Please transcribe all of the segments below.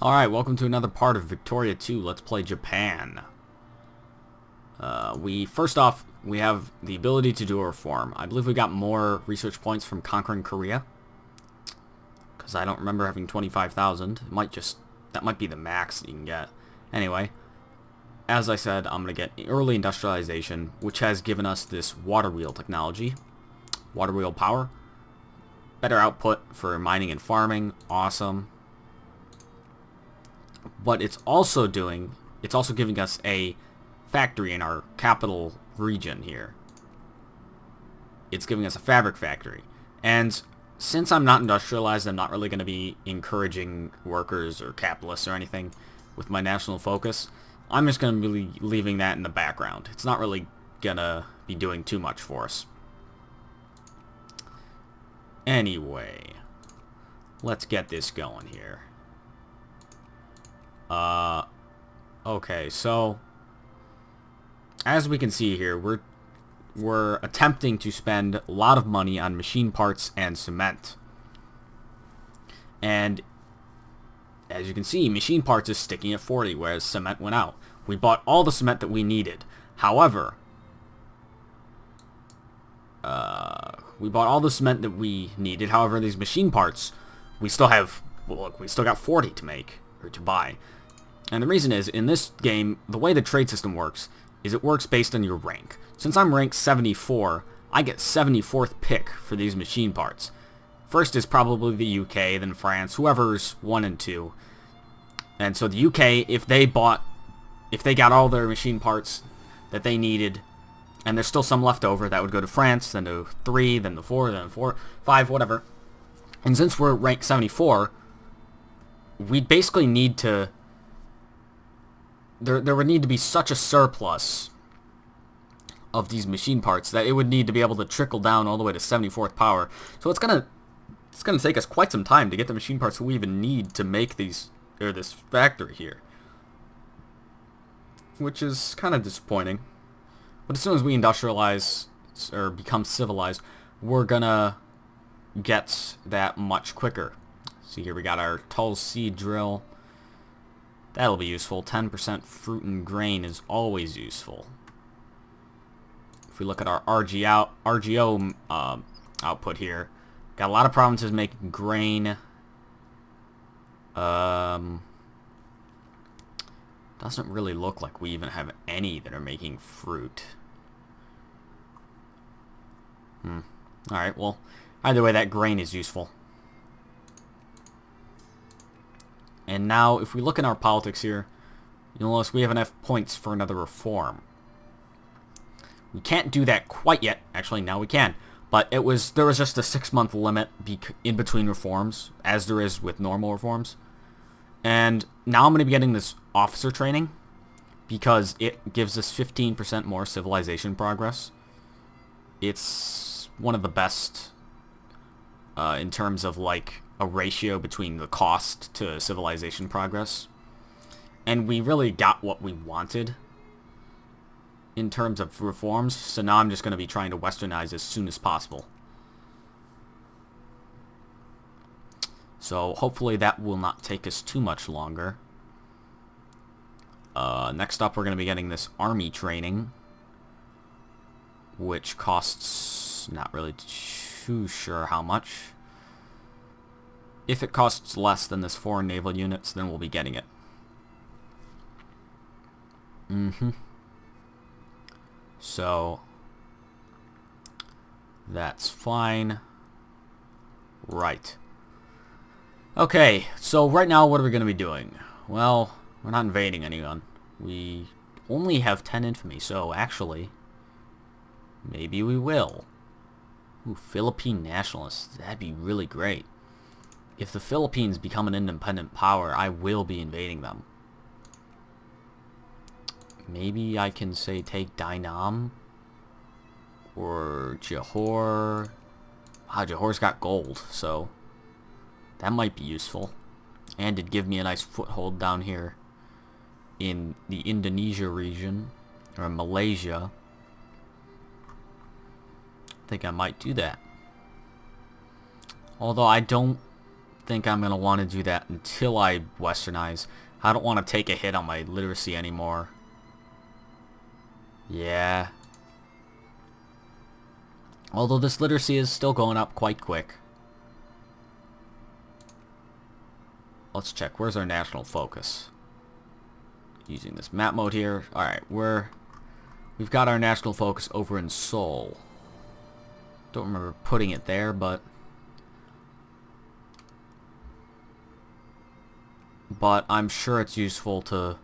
Alright, welcome to another part of Victoria 2. Let's play Japan. First off, we have the ability to do a reform. I believe we got more research points from conquering Korea. Because I don't remember having 25,000. That might be the max that you can get. Anyway, as I said, I'm going to get early industrialization, which has given us this water wheel technology. Water wheel power. Better output for mining and farming. Awesome. But it's also giving us a factory in our capital region here. It's giving us a fabric factory. And since I'm not industrialized, I'm not really going to be encouraging workers or capitalists or anything with my national focus. I'm just going to be leaving that in the background. It's not really going to be doing too much for us. Anyway, let's get this going here. Okay, so as we can see here, we're attempting to spend a lot of money on machine parts and cement. And as you can see, machine parts is sticking at 40, whereas cement went out. We bought all the cement that we needed. However, these machine parts, we still got 40 to make, or to buy. And the reason is, in this game, the way the trade system works is it works based on your rank. Since I'm ranked 74, I get 74th pick for these machine parts. First is probably the UK, then France, whoever's 1 and 2. And so the UK, if they got all their machine parts that they needed, and there's still some left over, that would go to France, then to 3, then to 4, then 4, 5, whatever. And since we're ranked 74, we basically need to... There would need to be such a surplus of these machine parts that it would need to be able to trickle down all the way to 74th power. So it's gonna take us quite some time to get the machine parts we even need to make this factory here, which is kind of disappointing. But as soon as we industrialize or become civilized, we're gonna get that much quicker. See, here we got our tall seed drill. That'll be useful. 10% fruit and grain is always useful. If we look at our RGO output here, got a lot of provinces making grain. Doesn't really look like we even have any that are making fruit. Alright, well, either way, that grain is useful. And now, if we look in our politics here, you'll notice we have enough points for another reform. We can't do that quite yet. Actually, now we can. But there was just a 6-month limit in between reforms, as there is with normal reforms. And now I'm going to be getting this officer training, because it gives us 15% more civilization progress. It's one of the best in terms of, like, a ratio between the cost to civilization progress. And we really got what we wanted in terms of reforms, so now I'm just going to be trying to westernize as soon as possible. So hopefully that will not take us too much longer. Next up, we're going to be getting this army training, which costs not really too sure how much. If it costs less than this foreign naval units, then we'll be getting it. So, that's fine. Right. Okay, so right now what are we going to be doing? Well, we're not invading anyone. We only have 10 infamy, so actually, maybe we will. Ooh, Philippine nationalists. That'd be really great. If the Philippines become an independent power, I will be invading them. Maybe I can say take Dainam or Johor. Johor's got gold, so that might be useful. And it'd give me a nice foothold down here in the Indonesia region, or Malaysia. I think I might do that. Although I don't think I'm going to want to do that until I westernize. I don't want to take a hit on my literacy anymore. Yeah. Although this literacy is still going up quite quick. Let's check. Where's our national focus? Using this map mode here. Alright, we've got our national focus over in Seoul. Don't remember putting it there, but I'm sure it's useful to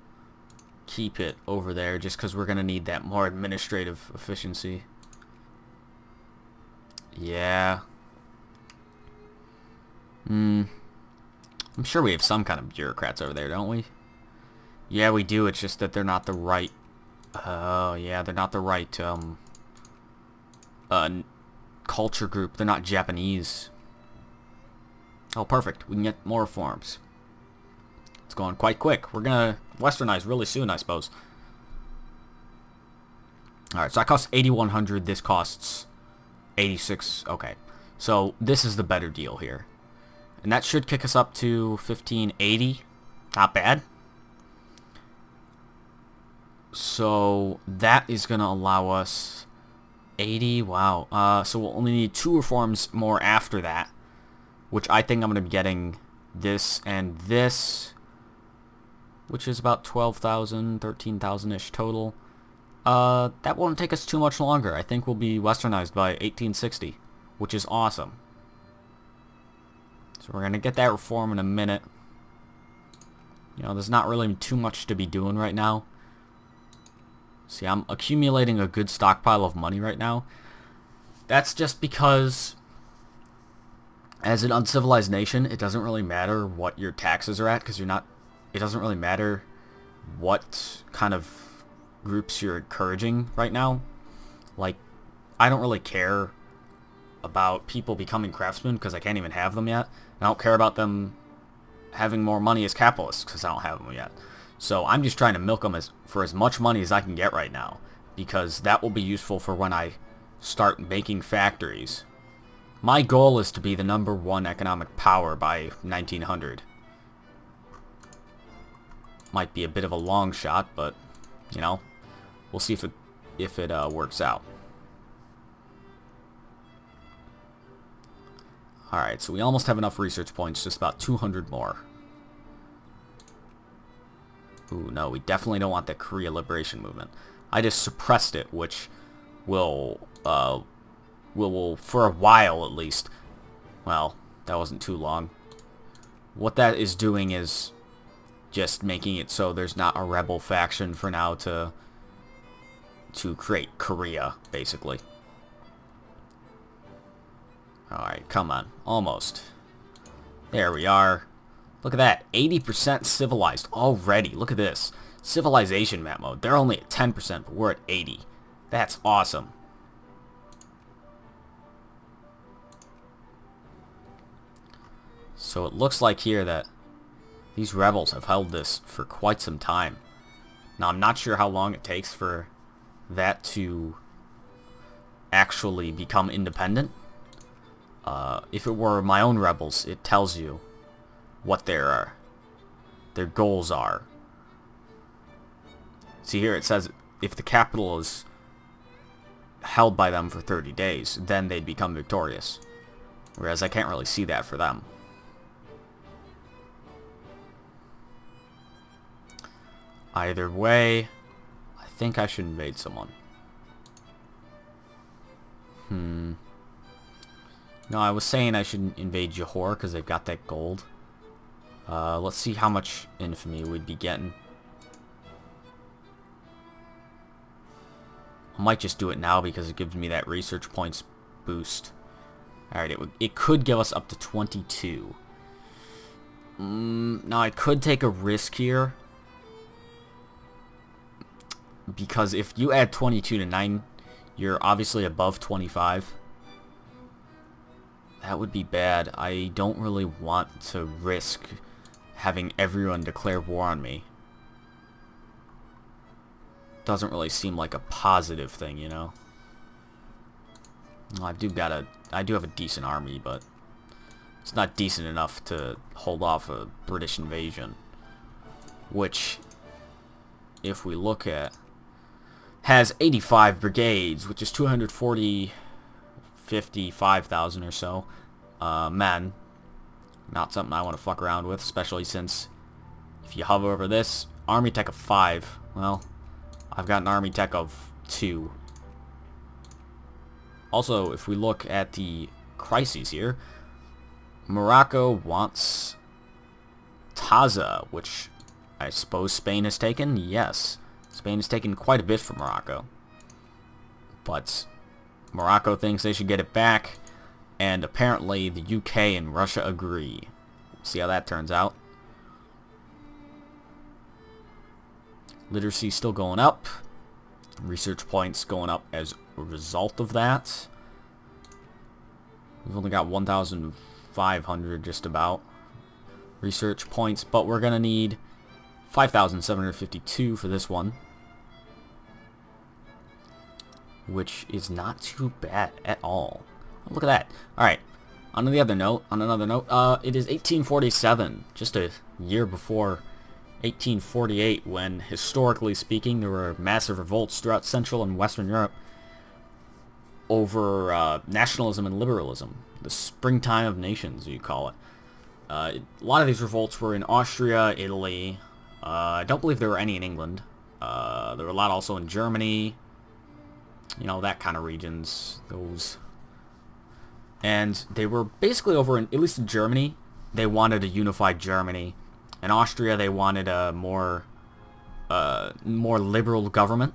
keep it over there just because we're going to need that more administrative efficiency. Yeah. I'm sure we have some kind of bureaucrats over there, don't we? Yeah, we do. It's just that they're not the right... Oh, yeah, they're not the right culture group. They're not Japanese. Oh, perfect. We can get more reforms. It's going quite quick. We're going to westernize really soon, I suppose. Alright, so that costs 8,100. This costs 86. Okay. So this is the better deal here. And that should kick us up to 1580. Not bad. So that is going to allow us 80. Wow. So we'll only need 2 reforms more after that. Which I think I'm going to be getting this and this. Which is about 12,000, 13,000-ish total. That won't take us too much longer. I think we'll be westernized by 1860, which is awesome. So we're going to get that reform in a minute. You know, there's not really too much to be doing right now. See, I'm accumulating a good stockpile of money right now. That's just because, as an uncivilized nation, it doesn't really matter what your taxes are at, because you're not... It doesn't really matter what kind of groups you're encouraging right now. Like, I don't really care about people becoming craftsmen because I can't even have them yet. I don't care about them having more money as capitalists because I don't have them yet. So I'm just trying to milk them for as much money as I can get right now, because that will be useful for when I start making factories. My goal is to be the ¡1 economic power by 1900. Might be a bit of a long shot, but, you know, we'll see if it works out. Alright, so we almost have enough research points, just about 200 more. Ooh, no, we definitely don't want the Korea Liberation Movement. I just suppressed it, which will, for a while at least, well, that wasn't too long. What that is doing is just making it so there's not a rebel faction for now to create Korea, basically. Alright, come on. Almost. There we are. Look at that. 80% civilized already. Look at this. Civilization map mode. They're only at 10%, but we're at 80. That's awesome. So it looks like here that these rebels have held this for quite some time. Now, I'm not sure how long it takes for that to actually become independent. If it were my own rebels, it tells you what their goals are. See here, it says if the capital is held by them for 30 days, then they'd become victorious. Whereas I can't really see that for them. Either way, I think I should invade someone. No, I was saying I should invade Johor because they've got that gold. Let's see how much infamy we'd be getting. I might just do it now because it gives me that research points boost. Alright, it could give us up to 22. Now, I could take a risk here. Because if you add 22 to 9, you're obviously above 25. That would be bad. I don't really want to risk having everyone declare war on me. Doesn't really seem like a positive thing, you know? I do have a decent army, but It's not decent enough to hold off a British invasion. Which, if we look at, has 85 brigades, which is 55,000 or so men. Not something I want to fuck around with, especially since if you hover over this, army tech of 5. Well, I've got an army tech of 2. Also, if we look at the crises here, Morocco wants Taza, which I suppose Spain has taken. Yes, Spain has taken quite a bit from Morocco. But Morocco thinks they should get it back, and apparently the UK and Russia agree. See how that turns out. Literacy still going up. Research points going up as a result of that. We've only got 1,500 just about research points, but we're going to need 5,752 for this one, which is not too bad at all. Look at that. Alright, on another note, it is 1847, just a year before 1848, when, historically speaking, there were massive revolts throughout Central and Western Europe over nationalism and liberalism. The springtime of nations, you call it. A lot of these revolts were in Austria, Italy. I don't believe there were any in England. There were a lot also in Germany. You know, that kind of regions. Those. And they were basically over in, at least in Germany, they wanted a unified Germany. In Austria, they wanted a more liberal government.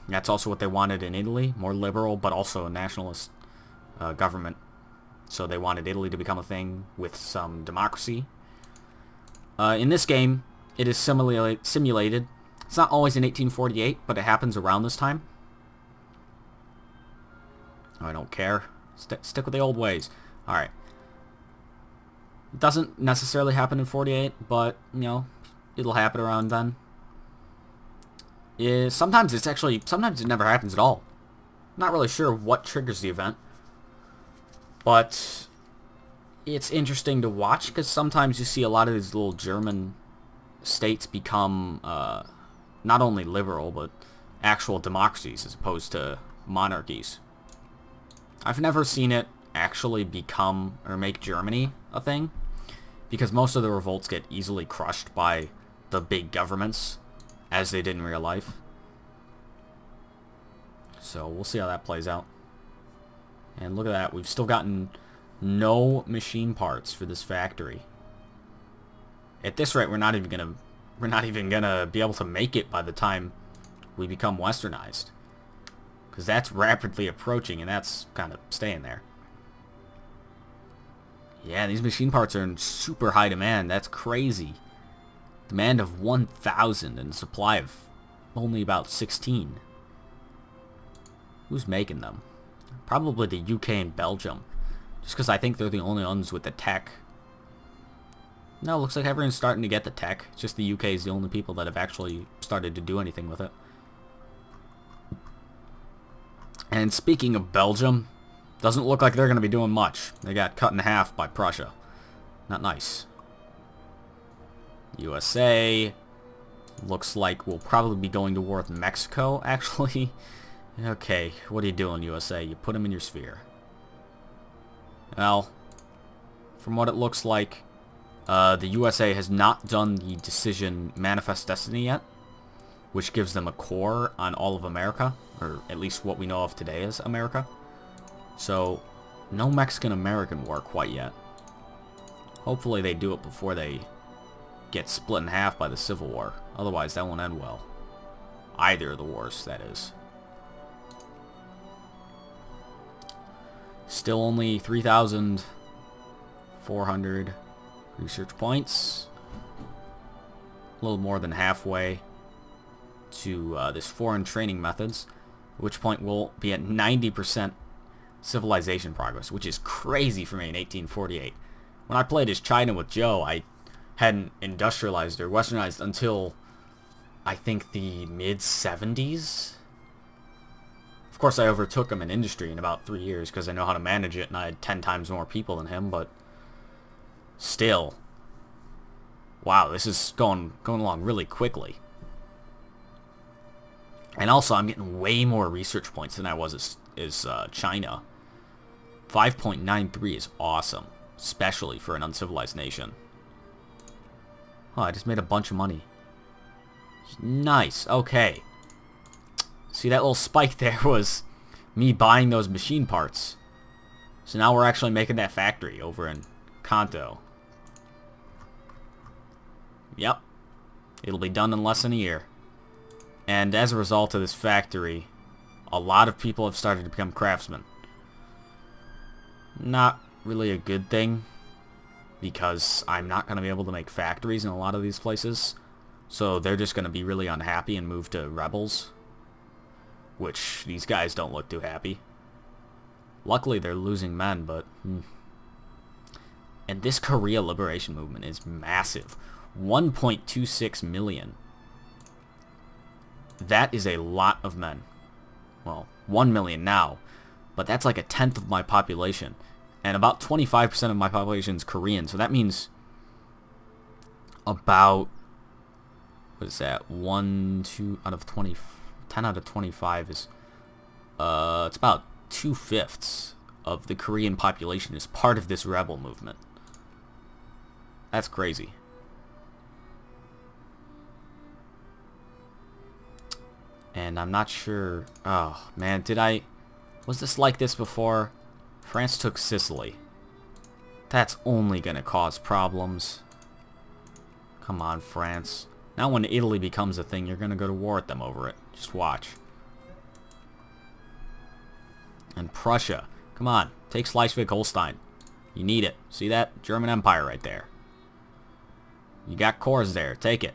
That's also what they wanted in Italy, more liberal, but also a nationalist government. So they wanted Italy to become a thing with some democracy. In this game, it is simulated. It's not always in 1848, but it happens around this time. I don't care. Stick with the old ways. Alright. It doesn't necessarily happen in 48, but, you know, it'll happen around then. Sometimes it never happens at all. Not really sure what triggers the event. But it's interesting to watch, because sometimes you see a lot of these little German states become not only liberal, but actual democracies as opposed to monarchies. I've never seen it actually become or make Germany a thing, because most of the revolts get easily crushed by the big governments, as they did in real life. So we'll see how that plays out. And look at that, we've still gotten no machine parts for this factory. At this rate, we're not even gonna be able to make it by the time we become westernized, because that's rapidly approaching, and that's kind of staying there. Yeah, these machine parts are in super high demand. That's crazy. Demand of 1,000 and supply of only about 16. Who's making them? Probably the UK and Belgium. Just because I think they're the only ones with the tech. No, looks like everyone's starting to get the tech. It's just the UK is the only people that have actually started to do anything with it. And speaking of Belgium, doesn't look like they're going to be doing much. They got cut in half by Prussia. Not nice. USA looks like we'll probably be going to war with Mexico, actually. Okay, what are you doing, USA? You put them in your sphere. Well, from what it looks like, the USA has not done the decision Manifest Destiny yet, which gives them a core on all of America, or at least what we know of today as America. So, no Mexican-American war quite yet. Hopefully they do it before they get split in half by the Civil War. Otherwise, that won't end well. Either of the wars, that is. Still only 3,400 research points. A little more than halfway to this foreign training methods, at which point we'll be at 90% civilization progress, which is crazy for me in 1848. When I played as China with Joe, I hadn't industrialized or westernized until I think the mid-70s. Of course, I overtook him in industry in about 3 years because I know how to manage it, and I had 10 times more people than him, but still. Wow, this is going along really quickly. And also, I'm getting way more research points than I was as China. 5.93 is awesome, especially for an uncivilized nation. Oh, I just made a bunch of money. Nice, okay. See, that little spike there was me buying those machine parts. So now we're actually making that factory over in Kanto. Yep. It'll be done in less than a year. And as a result of this factory, a lot of people have started to become craftsmen. Not really a good thing, because I'm not going to be able to make factories in a lot of these places. So they're just going to be really unhappy and move to rebels. Which, these guys don't look too happy. Luckily, they're losing men, but... And this Korea Liberation Movement is massive. 1.26 million. That is a lot of men. Well, 1 million now. But that's like a tenth of my population. And about 25% of my population is Korean. So that means about... What is that? 2 out of 20... 10 out of 25 is... it's about 2/5 of the Korean population is part of this rebel movement. That's crazy. And I'm not sure... Oh, man, was this like this before? France took Sicily. That's only gonna cause problems. Come on, France. Now when Italy becomes a thing, you're gonna go to war with them over it. Just watch. And Prussia. Come on, take Schleswig-Holstein. You need it. See that? German Empire right there. You got cores there. Take it.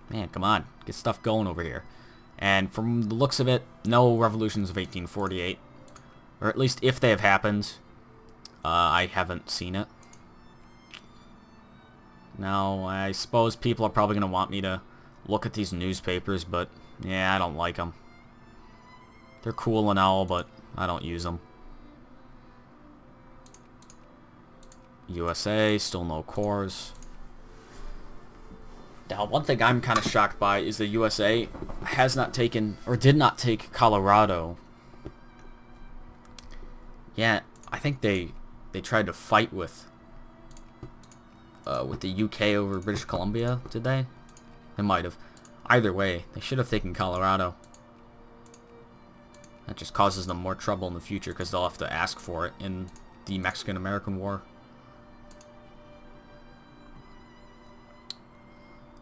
Man, come on. Get stuff going over here. And from the looks of it, no revolutions of 1848. Or at least if they have happened, I haven't seen it. Now, I suppose people are probably going to want me to look at these newspapers, but yeah, I don't like them. They're cool and all, but I don't use them. USA, still no cores. Now, one thing I'm kind of shocked by is the USA has not taken, or did not take Colorado. Yeah, I think they tried to fight with the UK over British Columbia, did they? They might have. Either way, they should have taken Colorado. That just causes them more trouble in the future because they'll have to ask for it in the Mexican-American War.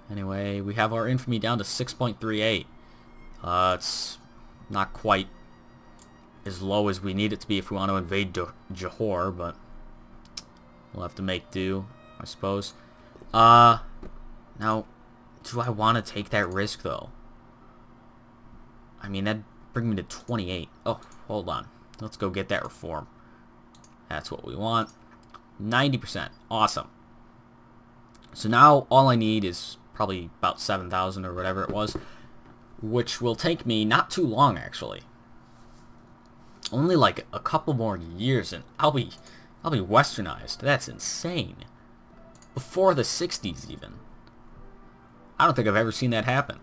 Anyway, we have our infamy down to 6.38. It's not quite as low as we need it to be if we want to invade Johor, but we'll have to make do, I suppose. Now, do I want to take that risk, though? I mean, that'd bring me to 28. Oh, hold on. Let's go get that reform. That's what we want. 90%. Awesome. So now all I need is probably about 7,000 or whatever it was, which will take me not too long, actually. Only like a couple more years and I'll be westernized. That's insane. Before the 60s even. I don't think I've ever seen that happen.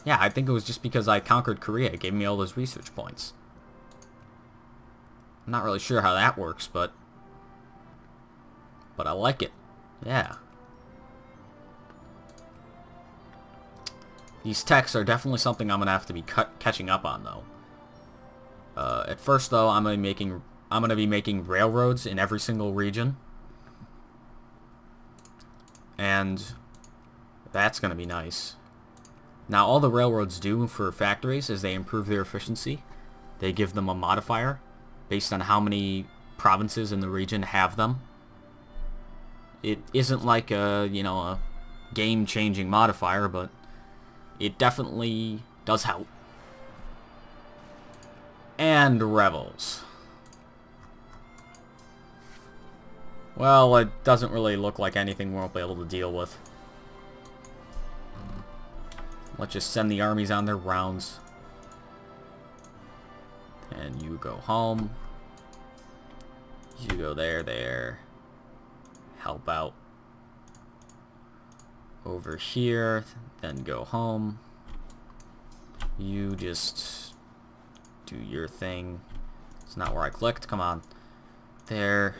Yeah, I think it was just because I conquered Korea. It gave me all those research points. I'm not really sure how that works, but I like it. Yeah. These techs are definitely something I'm gonna have to be catching up on, though. At first, though, I'm gonna be making railroads in every single region, and that's gonna be nice. Now, all the railroads do for factories is they improve their efficiency. They give them a modifier based on how many provinces in the region have them. It isn't like a game-changing modifier, but it definitely does help. And rebels. Well, it doesn't really look like anything we'll be able to deal with. Let's just send the armies on their rounds. And you go home. You go there. Help out over here, then go home. You just do your thing. It's not where I clicked. Come on. There.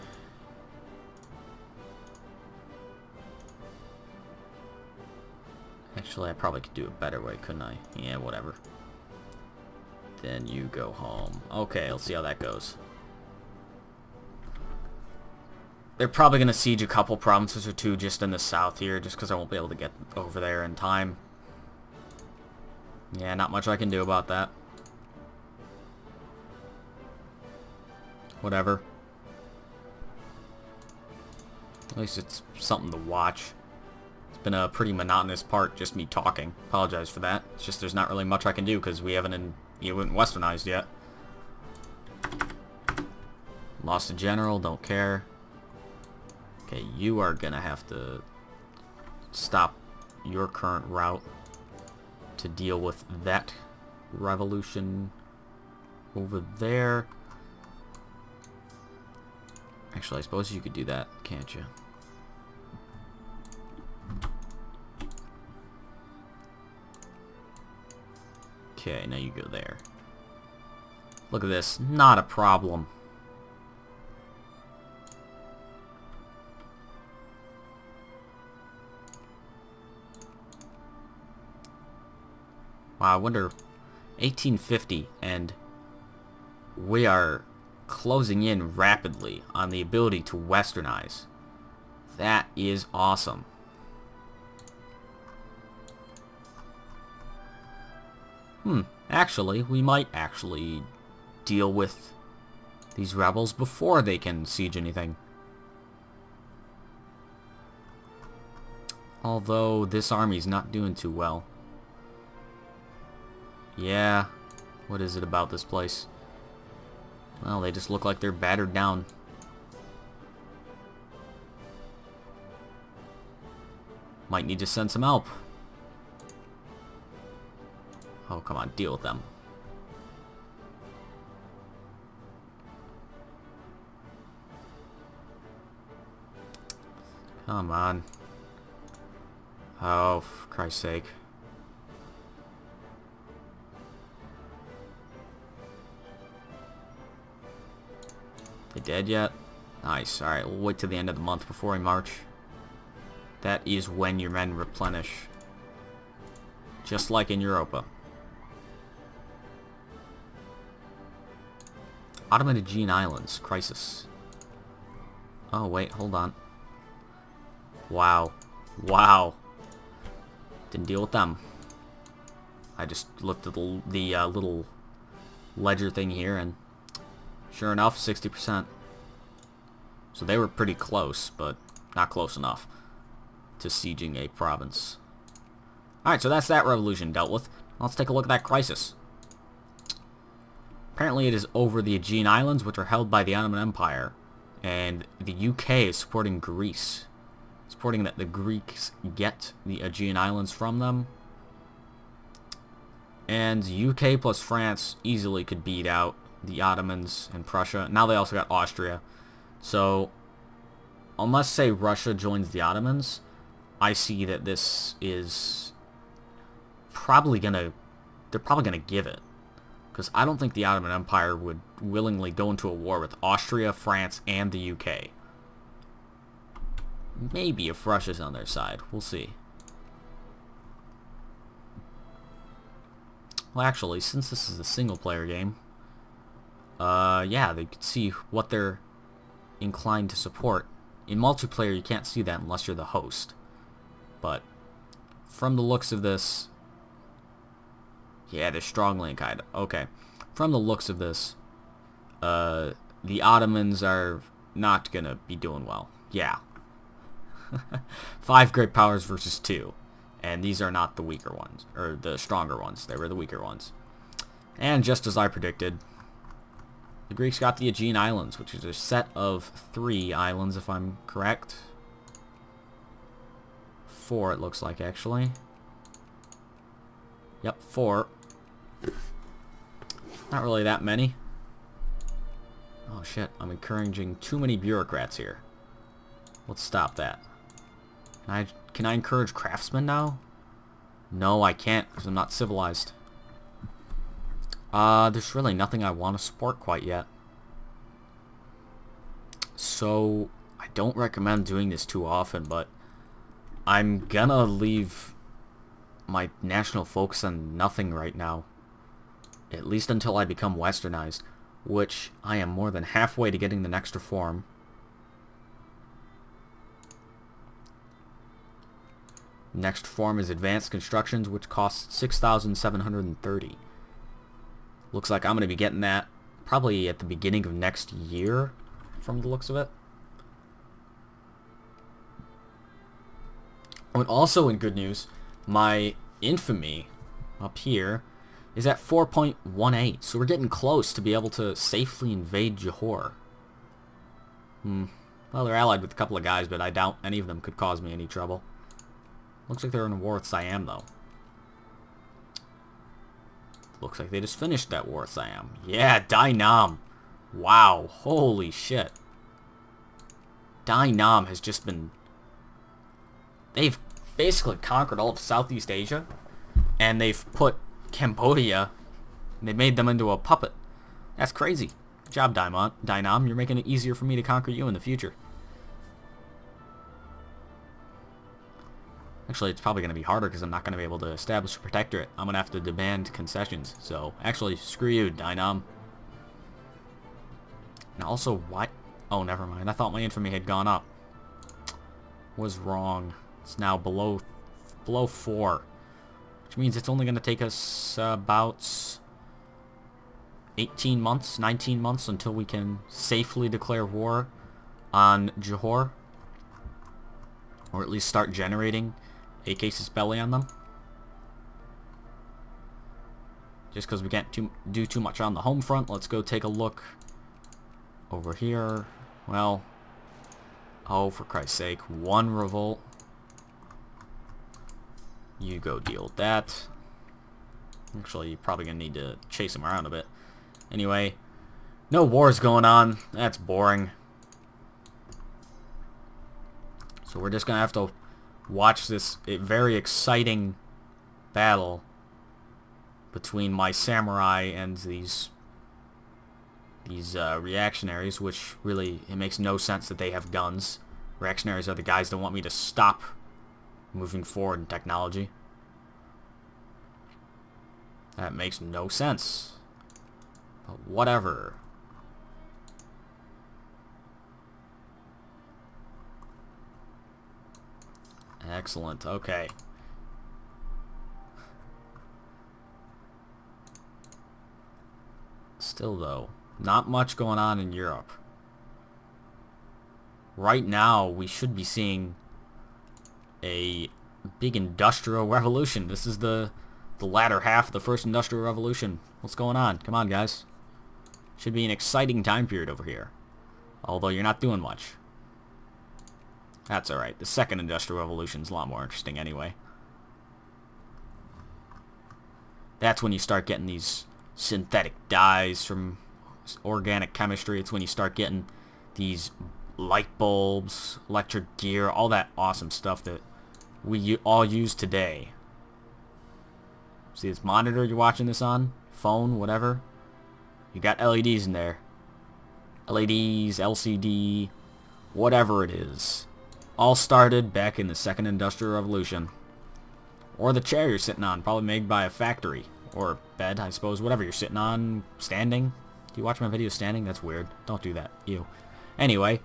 Actually, I probably could do a better way, couldn't I? Yeah, whatever. Then you go home. Okay, let's see how that goes. They're probably going to siege a couple provinces or two just in the south here, just because I won't be able to get over there in time. Yeah, not much I can do about that. Whatever. At least it's something to watch. It's been a pretty monotonous part, just me talking. Apologize for that. It's just there's not really much I can do, because we haven't westernized yet. Lost a general, don't care. Okay, you are gonna have to stop your current route to deal with that revolution over there. Actually, I suppose you could do that, can't you? Okay, now you go there. Look at this, not a problem. Wow, I wonder, 1850, and we are closing in rapidly on the ability to westernize. That is awesome. Actually, we might actually deal with these rebels before they can siege anything. Although, this army's not doing too well. Yeah, what is it about this place? Well, they just look like they're battered down. Might need to send some help. Oh, come on, deal with them. Come on. Oh, for Christ's sake. They dead yet? Nice. Alright, we'll wait till the end of the month before I march. That is when your men replenish. Just like in Europa. Ottoman Aegean Islands. Crisis. Oh, wait. Hold on. Wow. Wow. Didn't deal with them. I just looked at the little ledger thing here, and sure enough, 60%. So they were pretty close, but not close enough to sieging a province. Alright, so that's that revolution dealt with. Let's take a look at that crisis. Apparently it is over the Aegean Islands, which are held by the Ottoman Empire. And the UK is supporting Greece. Supporting that the Greeks get the Aegean Islands from them. And UK plus France easily could beat out the Ottomans and Prussia. Now they also got Austria. So, unless, say, Russia joins the Ottomans, I see that this is probably gonna... They're probably gonna give it. Because I don't think the Ottoman Empire would willingly go into a war with Austria, France, and the UK. Maybe if Russia's on their side. We'll see. Well, actually, since this is a single-player game, yeah, they could see what they're inclined to support. In multiplayer, you can't see that unless you're the host. But from the looks of this... Yeah, they're strongly kind of... Okay. From the looks of this, the Ottomans are not gonna be doing well. Yeah. 5 great powers versus 2. And these are not the weaker ones. Or the stronger ones. They were the weaker ones. And just as I predicted, the Greeks got the Aegean Islands, which is a set of 3 islands, if I'm correct. 4, it looks like, actually. Yep, 4. Not really that many. Oh shit, I'm encouraging too many bureaucrats here. Let's stop that. Can I encourage craftsmen now? No, I can't, because I'm not civilized. There's really nothing I want to support quite yet. So, I don't recommend doing this too often, but I'm gonna leave my national focus on nothing right now. At least until I become westernized, which I am more than halfway to getting the next reform. Next reform is advanced constructions, which costs 6,730. Looks like I'm going to be getting that probably at the beginning of next year, from the looks of it. And also in good news, my infamy up here is at 4.18, so we're getting close to be able to safely invade Johor. Well, they're allied with a couple of guys, but I doubt any of them could cause me any trouble. Looks like they're in a war with Siam, though. Looks like they just finished that war with Siam. Yeah, Dai Nam. Wow, holy shit. Dai Nam has just been... They've basically conquered all of Southeast Asia, and they've put Cambodia, and they made them into a puppet. That's crazy. Good job, Dai Nam. You're making it easier for me to conquer you in the future. Actually, it's probably going to be harder because I'm not going to be able to establish a protectorate. I'm going to have to demand concessions. So, actually, screw you, Dai Nam. And also, what? Oh, never mind. I thought my infamy had gone up. Was wrong. It's now below 4. Which means it's only going to take us about 18 months, 19 months until we can safely declare war on Johor. Or at least start generating a casus belli on them. Just because we can't do too much on the home front, let's go take a look over here. Well, oh, for Christ's sake, one revolt. You go deal with that. Actually, you're probably going to need to chase them around a bit. Anyway, no wars going on. That's boring. So we're just going to have to watch this very exciting battle between my samurai and these reactionaries, which really, it makes no sense that they have guns. Reactionaries are the guys that want me to stop moving forward in technology. That makes no sense. But whatever. Excellent. Okay. Still, though, not much going on in Europe. Right now, we should be seeing a big industrial revolution. This is the latter half of the first industrial revolution. What's going on? Come on, guys. Should be an exciting time period over here. Although you're not doing much. That's alright. The second industrial revolution is a lot more interesting anyway. That's when you start getting these synthetic dyes from organic chemistry. It's when you start getting these light bulbs, electric gear, all that awesome stuff that we all use today. See this monitor you're watching this on? Phone, whatever? You got LEDs in there. LEDs, LCD, whatever it is. All started back in the second industrial revolution. Or the chair you're sitting on, probably made by a factory. Or bed, I suppose, whatever you're sitting on, standing. Do you watch my videos standing? That's weird. Don't do that. Ew. Anyway,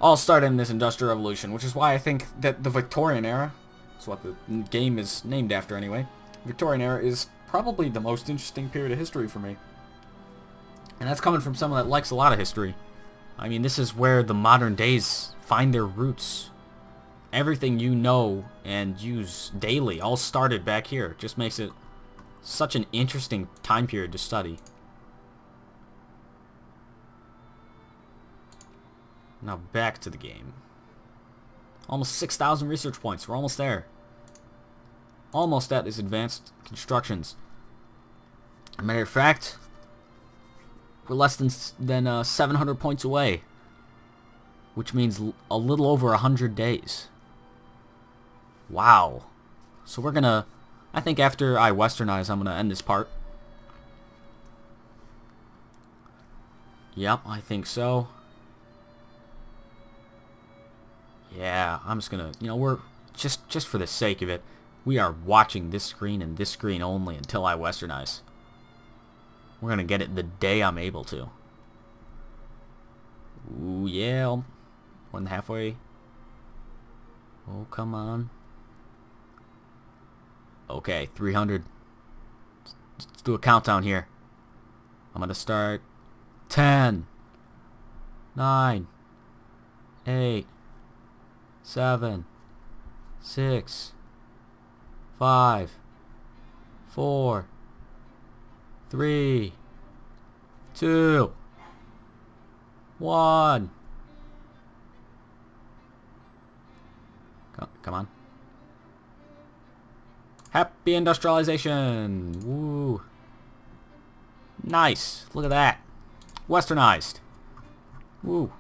all started in this industrial revolution, which is why I think that the Victorian era, that's what the game is named after anyway, Victorian era is probably the most interesting period of history for me. And that's coming from someone that likes a lot of history. I mean, this is where the modern days find their roots. Everything you know and use daily all started back here. It just makes it such an interesting time period to study. Now back to the game. Almost 6,000 research points. We're almost there. Almost at these advanced constructions. As a matter of fact, We're less than 700 points away, which means a little over 100 days. Wow. So we're gonna, I think after I westernize, I'm gonna end this part. Yep, I think so. Yeah, I'm just gonna, we're just for the sake of it, we are watching this screen and this screen only until I westernize. We're gonna get it the day I'm able to. Ooh, yeah, more than halfway. Oh, come on. Okay, 300. Let's do a countdown here. I'm gonna start 10, 9, 8, 7, 6, 5, 4, 3, 2, 1. Come on. Happy industrialization! Woo! Nice! Look at that! Westernized! Woo!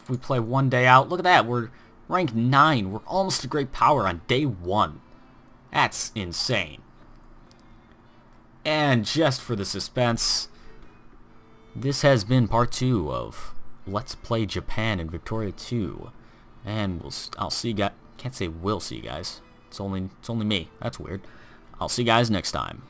We play one day out. Look at that! We're rank 9. We're almost a great power on day 1. That's insane. And just for the suspense, this has been part 2 of Let's Play Japan in Victoria 2. And I'll see you guys. Can't say we'll see you guys. It's only me. That's weird. I'll see you guys next time.